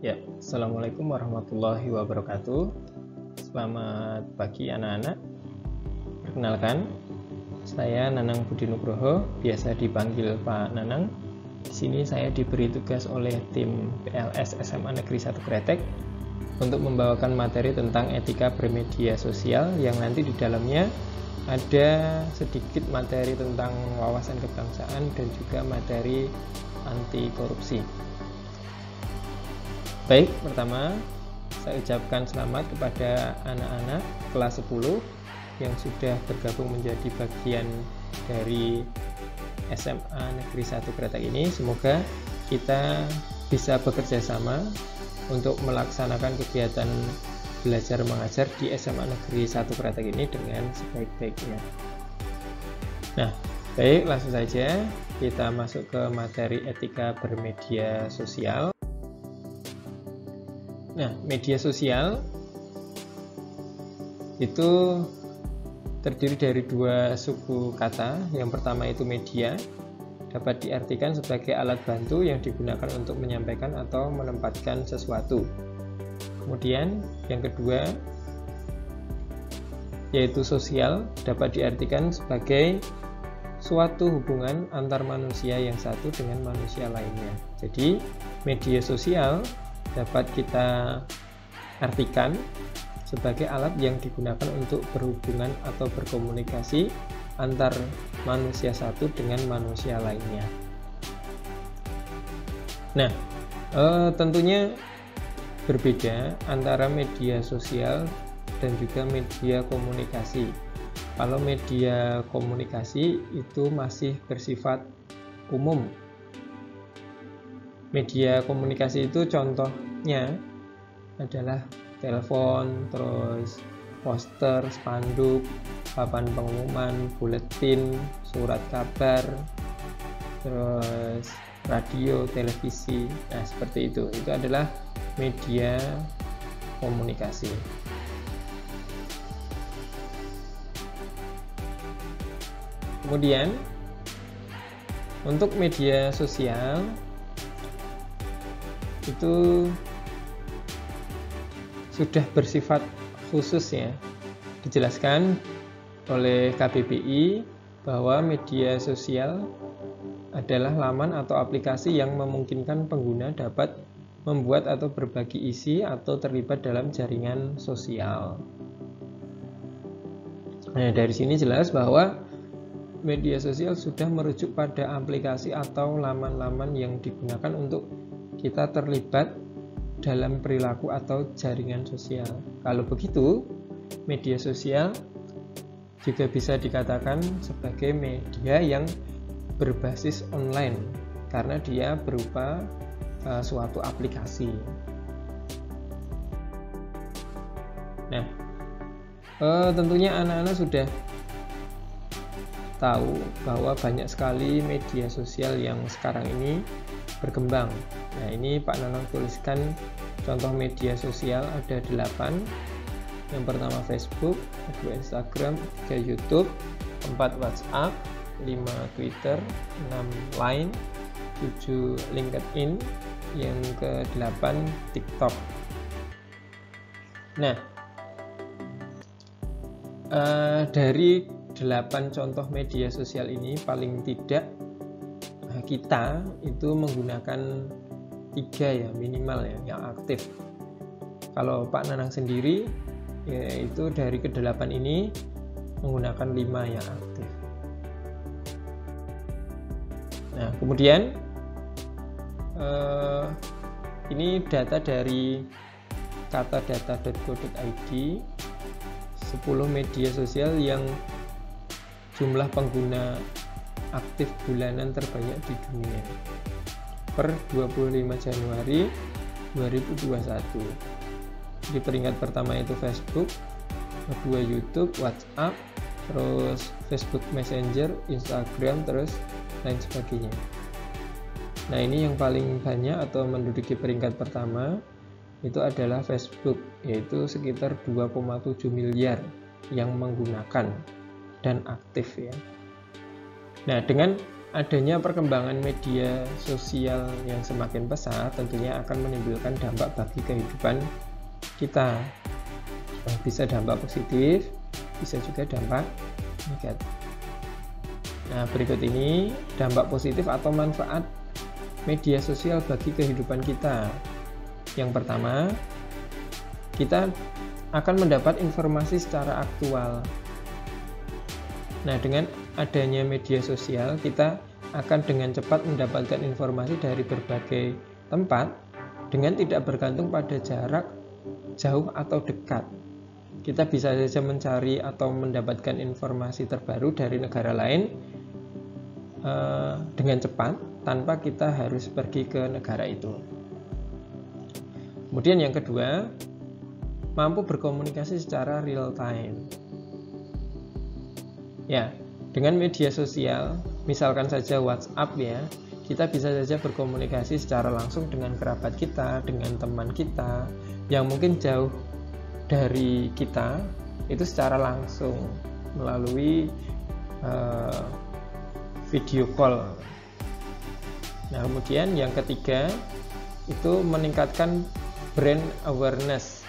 Ya, Assalamualaikum warahmatullahi wabarakatuh. Selamat pagi anak-anak. Perkenalkan, saya Nanang Budi Nugroho, biasa dipanggil Pak Nanang. Di sini saya diberi tugas oleh tim PLS SMA Negeri 1 Kretek untuk membawakan materi tentang etika bermedia sosial yang nanti di dalamnya ada sedikit materi tentang wawasan kebangsaan dan juga materi anti korupsi. Baik, pertama saya ucapkan selamat kepada anak-anak kelas 10 yang sudah bergabung menjadi bagian dari SMA Negeri 1 Kretek ini. Semoga kita bisa bekerja sama untuk melaksanakan kegiatan belajar mengajar di SMA Negeri 1 Kretek ini dengan sebaik-baiknya. Nah, baik, langsung saja kita masuk ke materi etika bermedia sosial. Nah, media sosial itu terdiri dari dua suku kata. Yang pertama itu media, dapat diartikan sebagai alat bantu yang digunakan untuk menyampaikan atau menempatkan sesuatu. Kemudian yang kedua yaitu sosial, dapat diartikan sebagai suatu hubungan antar manusia yang satu dengan manusia lainnya. Jadi media sosial dapat kita artikan sebagai alat yang digunakan untuk berhubungan atau berkomunikasi antar manusia satu dengan manusia lainnya. Nah, tentunya berbeda antara media sosial dan juga media komunikasi. Kalau media komunikasi itu masih bersifat umum. Media komunikasi itu contohnya adalah telepon, terus poster, spanduk, papan pengumuman, buletin, surat kabar, terus radio, televisi. Nah, seperti itu. Itu adalah media komunikasi. Kemudian untuk media sosial itu sudah bersifat khusus ya. Dijelaskan oleh KBBI bahwa media sosial adalah laman atau aplikasi yang memungkinkan pengguna dapat membuat atau berbagi isi atau terlibat dalam jaringan sosial. Nah, dari sini jelas bahwa media sosial sudah merujuk pada aplikasi atau laman-laman yang digunakan untuk kita terlibat dalam perilaku atau jaringan sosial. Kalau begitu, media sosial juga bisa dikatakan sebagai media yang berbasis online karena dia berupa suatu aplikasi. Nah, tentunya anak-anak sudah tahu bahwa banyak sekali media sosial yang sekarang ini berkembang. Nah, ini Pak Nanang tuliskan contoh media sosial ada 8. Yang pertama Facebook, 2 Instagram, 3 YouTube, 4 WhatsApp, 5 Twitter, 6 Line, 7 LinkedIn, yang ke-8 TikTok. Nah, dari 8 contoh media sosial ini paling tidak kita itu menggunakan 3 ya minimal ya yang aktif. Kalau Pak Nanang sendiri yaitu dari ke-8 ini menggunakan 5 yang aktif. Nah, kemudian ini data dari katadata.go.id, 10 media sosial yang jumlah pengguna aktif bulanan terbanyak di dunia per 25 Januari 2021. Di peringkat pertama itu Facebook, kedua YouTube, WhatsApp, terus Facebook Messenger, Instagram, terus lain sebagainya. Nah, ini yang paling banyak atau menduduki peringkat pertama itu adalah Facebook, yaitu sekitar 2,7 miliar yang menggunakan dan aktif ya. Nah, dengan adanya perkembangan media sosial yang semakin pesat tentunya akan menimbulkan dampak bagi kehidupan kita. Bisa dampak positif, bisa juga dampak negatif. Nah, berikut ini dampak positif atau manfaat media sosial bagi kehidupan kita. Yang pertama, kita akan mendapat informasi secara aktual. Nah, dengan adanya media sosial, kita akan dengan cepat mendapatkan informasi dari berbagai tempat dengan tidak bergantung pada jarak jauh atau dekat. Kita bisa saja mencari atau mendapatkan informasi terbaru dari negara lain dengan cepat tanpa kita harus pergi ke negara itu. Kemudian yang kedua, mampu berkomunikasi secara real time. Ya, dengan media sosial, misalkan saja WhatsApp ya, kita bisa saja berkomunikasi secara langsung dengan kerabat kita, dengan teman kita yang mungkin jauh dari kita, itu secara langsung melalui video call. Nah, kemudian yang ketiga itu meningkatkan brand awareness.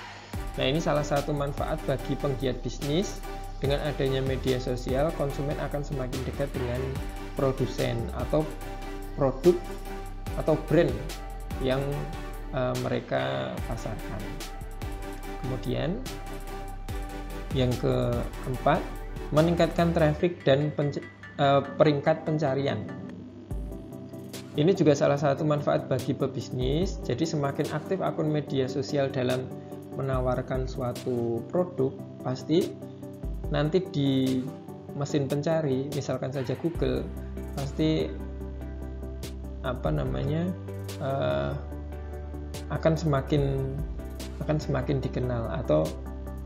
Nah, ini salah satu manfaat bagi penggiat bisnis. Dengan adanya media sosial, konsumen akan semakin dekat dengan produsen atau produk atau brand yang mereka pasarkan. Kemudian yang keempat, meningkatkan traffic dan peringkat pencarian. Ini juga salah satu manfaat bagi pebisnis. Jadi semakin aktif akun media sosial dalam menawarkan suatu produk, pasti nanti di mesin pencari, misalkan saja Google, pasti akan semakin dikenal, atau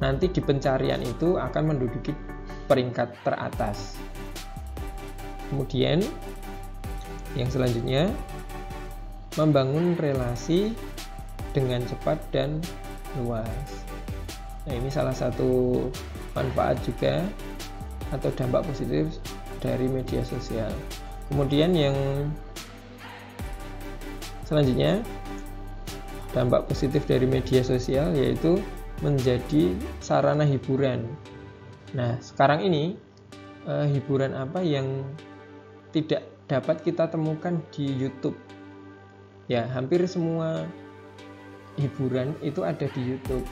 nanti di pencarian itu akan menduduki peringkat teratas. Kemudian yang selanjutnya, membangun relasi dengan cepat dan luas. Nah, ini salah satu manfaat juga atau dampak positif dari media sosial. Kemudian yang selanjutnya, dampak positif dari media sosial yaitu menjadi sarana hiburan. Nah, sekarang ini hiburan apa yang tidak dapat kita temukan di YouTube? Ya, hampir semua hiburan itu ada di YouTube.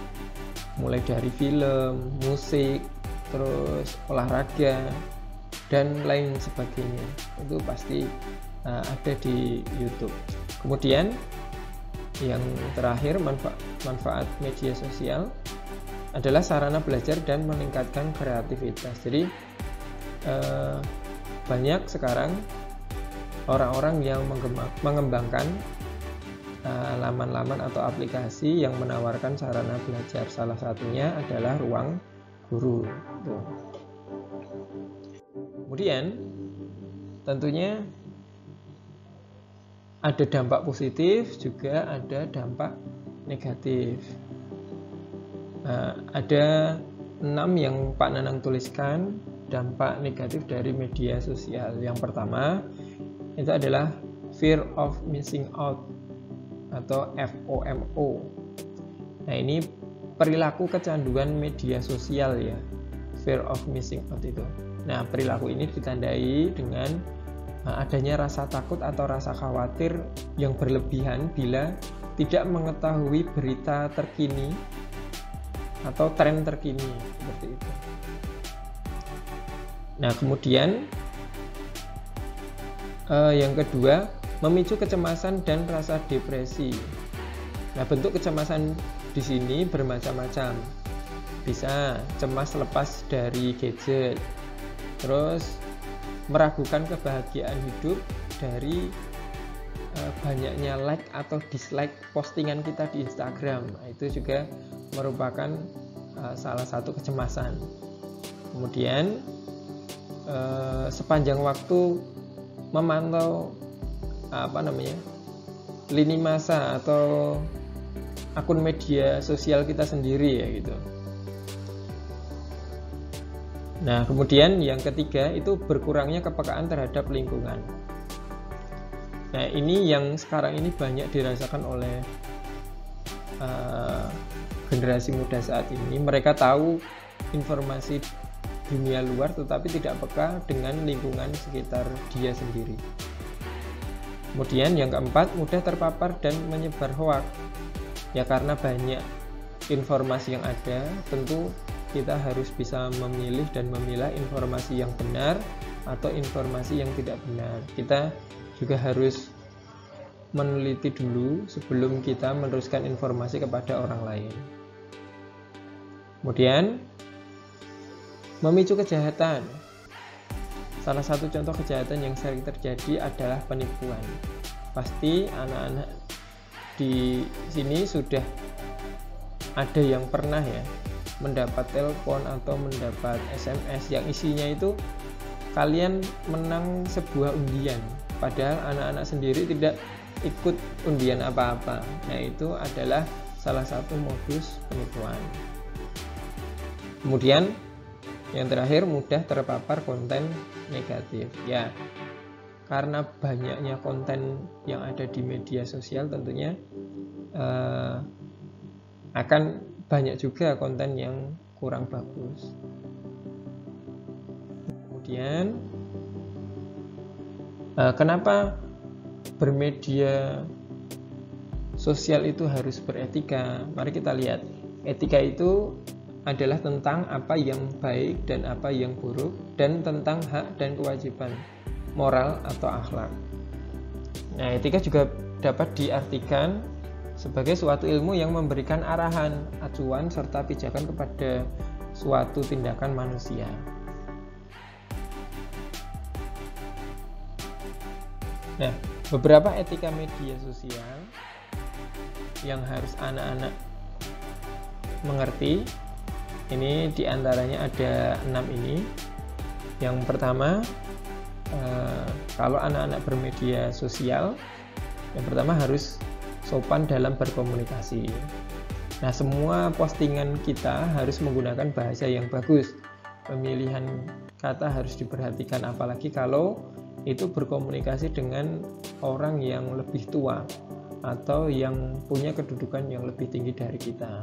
Mulai dari film, musik, terus olahraga, dan lain sebagainya. Itu pasti ada di YouTube. Kemudian yang terakhir, manfaat media sosial adalah sarana belajar dan meningkatkan kreativitas. Jadi banyak sekarang orang-orang yang mengembangkan laman-laman atau aplikasi yang menawarkan sarana belajar. Salah satunya adalah Ruang Guru. Kemudian tentunya ada dampak positif, juga ada dampak negatif. Ada 6 yang Pak Nanang tuliskan dampak negatif dari media sosial. Yang pertama itu adalah fear of missing out atau FOMO. Nah, ini perilaku kecanduan media sosial ya, fear of missing out itu. Nah, perilaku ini ditandai dengan adanya rasa takut atau rasa khawatir yang berlebihan bila tidak mengetahui berita terkini atau tren terkini, seperti itu. Nah, kemudian yang kedua, memicu kecemasan dan rasa depresi. Nah, bentuk kecemasan di sini bermacam-macam. Bisa cemas lepas dari gadget, terus meragukan kebahagiaan hidup dari banyaknya like atau dislike postingan kita di Instagram. Nah, itu juga merupakan salah satu kecemasan. Kemudian sepanjang waktu memantau lini masa atau akun media sosial kita sendiri ya gitu. Nah, kemudian yang ketiga itu berkurangnya kepekaan terhadap lingkungan. Nah, ini yang sekarang ini banyak dirasakan oleh generasi muda saat ini. Mereka tahu informasi dunia luar tetapi tidak peka dengan lingkungan sekitar dia sendiri. Kemudian yang keempat, mudah terpapar dan menyebar hoak. Ya, karena banyak informasi yang ada, tentu kita harus bisa memilih dan memilah informasi yang benar atau informasi yang tidak benar. Kita juga harus meneliti dulu sebelum kita meneruskan informasi kepada orang lain. Kemudian memicu kejahatan. Salah satu contoh kejahatan yang sering terjadi adalah penipuan. Pasti anak-anak di sini sudah ada yang pernah ya mendapat telepon atau mendapat SMS yang isinya itu kalian menang sebuah undian, padahal anak-anak sendiri tidak ikut undian apa-apa. Nah, itu adalah salah satu modus penipuan. Kemudian yang terakhir, mudah terpapar konten negatif. Ya, karena banyaknya konten yang ada di media sosial, tentunya akan banyak juga konten yang kurang bagus. Kemudian kenapa bermedia sosial itu harus beretika? Mari kita lihat. Etika itu adalah tentang apa yang baik dan apa yang buruk, dan tentang hak dan kewajiban moral atau akhlak. Nah, etika juga dapat diartikan sebagai suatu ilmu yang memberikan arahan, acuan, serta pijakan kepada suatu tindakan manusia. Nah, beberapa etika media sosial yang harus anak-anak mengerti, ini diantaranya ada 6 ini. Yang pertama, kalau anak-anak bermedia sosial, yang pertama harus sopan dalam berkomunikasi. Nah, semua postingan kita harus menggunakan bahasa yang bagus. Pemilihan kata harus diperhatikan, apalagi kalau itu berkomunikasi dengan orang yang lebih tua atau yang punya kedudukan yang lebih tinggi dari kita.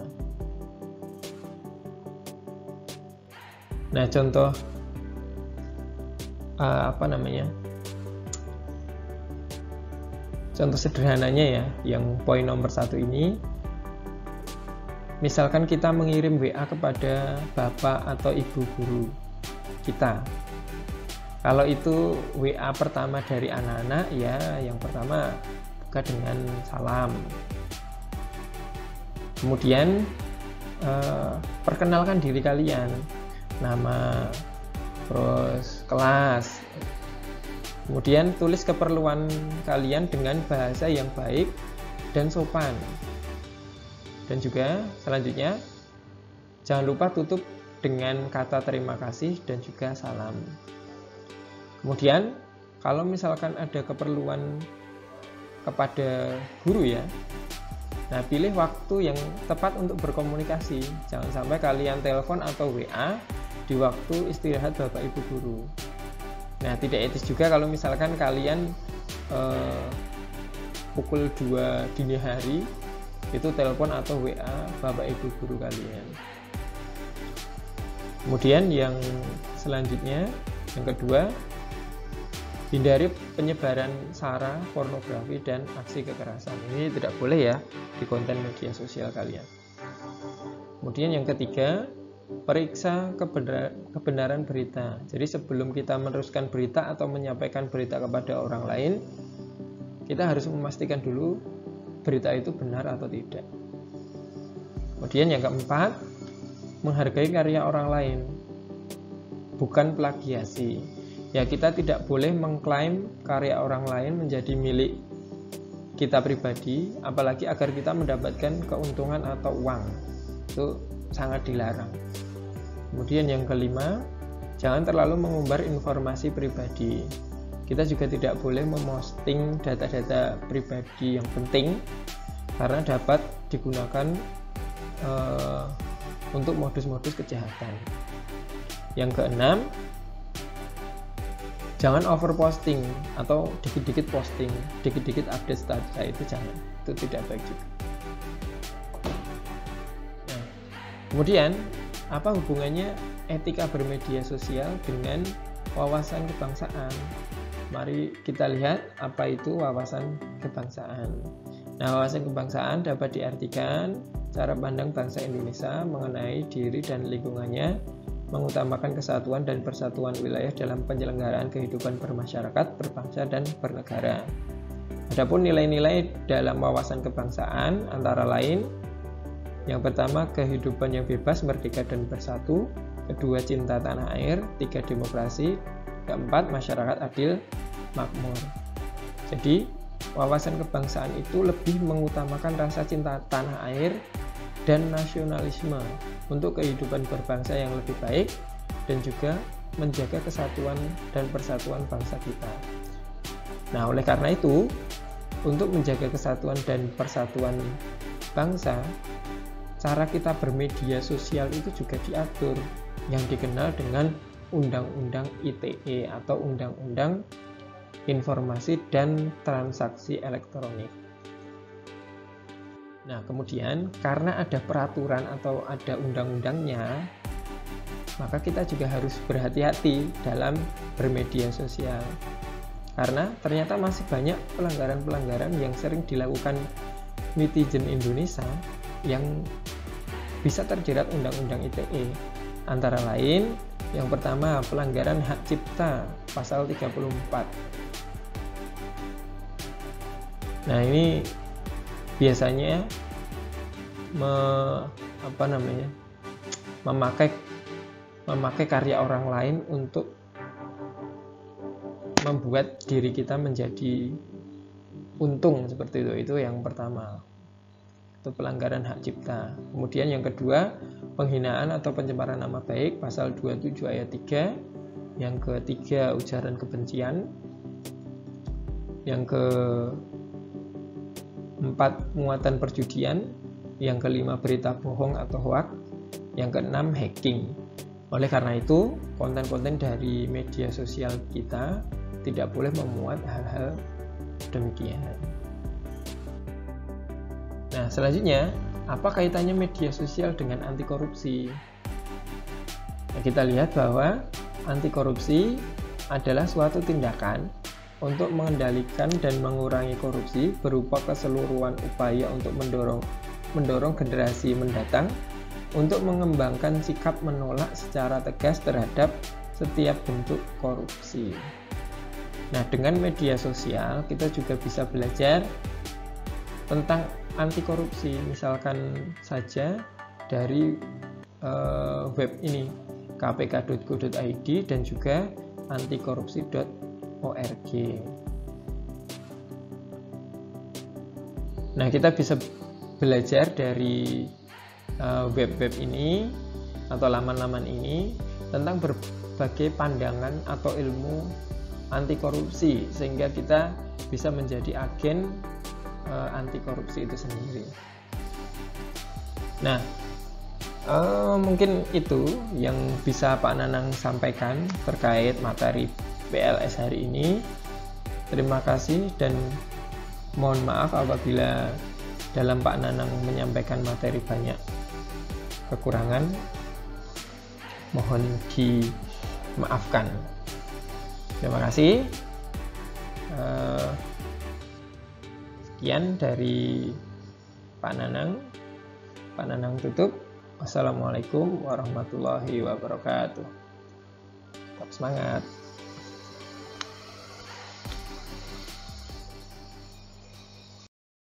Nah, contoh contoh sederhananya ya, yang poin nomor 1 ini, misalkan kita mengirim WA kepada bapak atau ibu guru kita. Kalau itu WA pertama dari anak-anak, ya yang pertama buka dengan salam. Kemudian perkenalkan diri kalian, nama, terus kelas. Kemudian tulis keperluan kalian dengan bahasa yang baik dan sopan. Dan juga selanjutnya, jangan lupa tutup dengan kata terima kasih dan juga salam. Kemudian kalau misalkan ada keperluan kepada guru ya, nah pilih waktu yang tepat untuk berkomunikasi. Jangan sampai kalian telepon atau WA di waktu istirahat bapak ibu guru. Nah, tidak etis juga kalau misalkan kalian pukul 2 dini hari itu telepon atau WA bapak ibu guru kalian. Kemudian yang selanjutnya, yang kedua, hindari penyebaran sara, pornografi, dan aksi kekerasan. Ini tidak boleh ya di konten media sosial kalian. Kemudian yang ketiga, periksa kebenaran berita. Jadi sebelum kita meneruskan berita atau menyampaikan berita kepada orang lain, kita harus memastikan dulu berita itu benar atau tidak. Kemudian yang keempat, menghargai karya orang lain, bukan plagiasi. Ya, kita tidak boleh mengklaim karya orang lain menjadi milik kita pribadi, apalagi agar kita mendapatkan keuntungan atau uang. Itu sangat dilarang. Kemudian yang kelima, jangan terlalu mengumbar informasi pribadi. Kita juga tidak boleh memosting data-data pribadi yang penting karena dapat digunakan untuk modus-modus kejahatan. Yang keenam, Jangan over posting atau dikit-dikit posting, dikit-dikit update status, itu jangan, itu tidak baik juga. Nah, kemudian apa hubungannya etika bermedia sosial dengan wawasan kebangsaan? Mari kita lihat apa itu wawasan kebangsaan. Nah, wawasan kebangsaan dapat diartikan cara pandang bangsa Indonesia mengenai diri dan lingkungannya, mengutamakan kesatuan dan persatuan wilayah dalam penyelenggaraan kehidupan bermasyarakat, berbangsa, dan bernegara. Adapun nilai-nilai dalam wawasan kebangsaan antara lain, yang pertama kehidupan yang bebas, merdeka, dan bersatu, kedua cinta tanah air, tiga demokrasi, keempat masyarakat adil, makmur. Jadi, wawasan kebangsaan itu lebih mengutamakan rasa cinta tanah air dan nasionalisme untuk kehidupan berbangsa yang lebih baik dan juga menjaga kesatuan dan persatuan bangsa kita. Nah, oleh karena itu, untuk menjaga kesatuan dan persatuan bangsa, cara kita bermedia sosial itu juga diatur, yang dikenal dengan Undang-Undang ITE atau Undang-Undang Informasi dan Transaksi Elektronik. Nah, kemudian karena ada peraturan atau ada undang-undangnya, maka kita juga harus berhati-hati dalam bermedia sosial. Karena ternyata masih banyak pelanggaran-pelanggaran yang sering dilakukan netizen Indonesia yang bisa terjerat Undang-Undang ITE. Antara lain, yang pertama pelanggaran hak cipta pasal 34. Nah, ini biasanya memakai karya orang lain untuk membuat diri kita menjadi untung, seperti itu yang pertama, itu pelanggaran hak cipta. Kemudian yang kedua, penghinaan atau pencemaran nama baik pasal 27 ayat 3. Yang ketiga, ujaran kebencian. Yang keempat, muatan perjudian. Yang kelima, berita bohong atau hoax. Yang keenam, hacking. Oleh karena itu, konten-konten dari media sosial kita tidak boleh memuat hal-hal demikian. Nah, selanjutnya, apa kaitannya media sosial dengan anti korupsi? Nah, kita lihat bahwa anti korupsi adalah suatu tindakan untuk mengendalikan dan mengurangi korupsi berupa keseluruhan upaya untuk mendorong generasi mendatang untuk mengembangkan sikap menolak secara tegas terhadap setiap bentuk korupsi. Nah, dengan media sosial kita juga bisa belajar tentang anti korupsi, misalkan saja dari web ini kpk.go.id dan juga antikorupsi.org. Nah, kita bisa belajar dari web-web ini atau laman-laman ini tentang berbagai pandangan atau ilmu anti korupsi, sehingga kita bisa menjadi agen anti korupsi itu sendiri. Nah, mungkin itu yang bisa Pak Nanang sampaikan terkait materi PLS hari ini. Terima kasih dan mohon maaf apabila dalam Pak Nanang menyampaikan materi banyak kekurangan. Mohon dimaafkan. Terima kasih. Sekian dari Pak Nanang. Pak Nanang tutup. Wassalamualaikum warahmatullahi wabarakatuh. Tetap semangat.